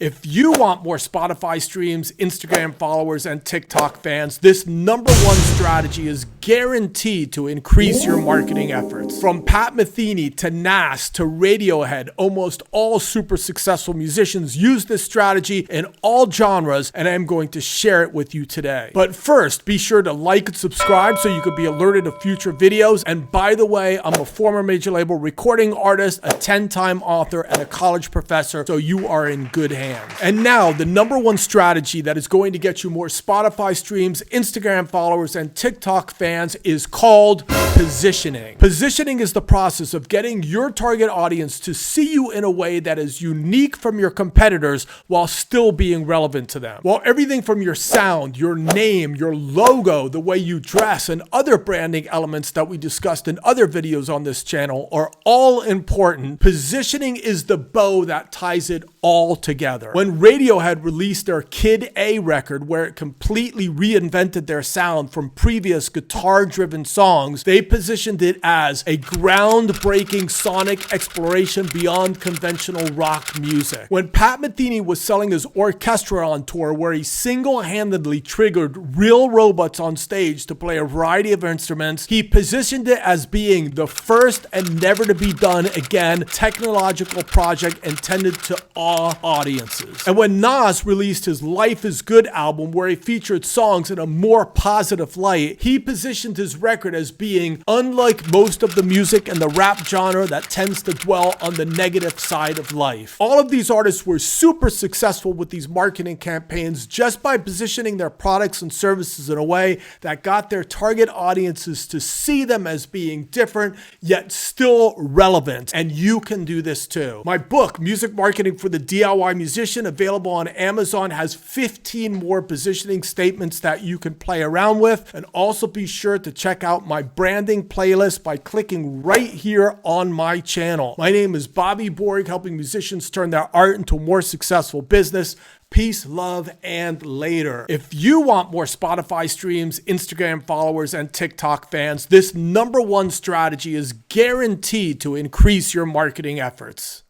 If you want more Spotify streams, Instagram followers, and TikTok fans, this #1 strategy is guaranteed to increase your marketing efforts. From Pat Metheny to Nas to Radiohead, almost all super successful musicians use this strategy in all genres, and I'm going to share it with you today. But first, be sure to like and subscribe so you could be alerted of future videos. And by the way, I'm a former major label recording artist, a 10-time author, and a college professor, so you are in good hands. And now, the #1 strategy that is going to get you more Spotify streams, Instagram followers, and TikTok fans is called positioning. Positioning is the process of getting your target audience to see you in a way that is unique from your competitors while still being relevant to them. While everything from your sound, your name, your logo, the way you dress, and other branding elements that we discussed in other videos on this channel are all important, positioning is the bow that ties it all together. When Radiohead released their Kid A record, where it completely reinvented their sound from previous guitar-driven songs, they positioned it as a groundbreaking sonic exploration beyond conventional rock music. When Pat Metheny was selling his Orchestra on tour, where he single-handedly triggered real robots on stage to play a variety of instruments, he positioned it as being the first and never to be done again technological project intended to awe audiences. And when Nas released his Life is Good album, where he featured songs in a more positive light, he positioned his record as being unlike most of the music in the rap genre that tends to dwell on the negative side of life. All of these artists were super successful with these marketing campaigns just by positioning their products and services in a way that got their target audiences to see them as being different, yet still relevant. And you can do this too. My book, Music Marketing for the DIY Musician, available on Amazon, has 15 more positioning statements that you can play around with. And also be sure to check out my branding playlist by clicking right here on my channel. My name is Bobby Borg, helping musicians turn their art into a more successful business. Peace, love, and later. If you want more Spotify streams, Instagram followers, and TikTok fans, this #1 strategy is guaranteed to increase your marketing efforts.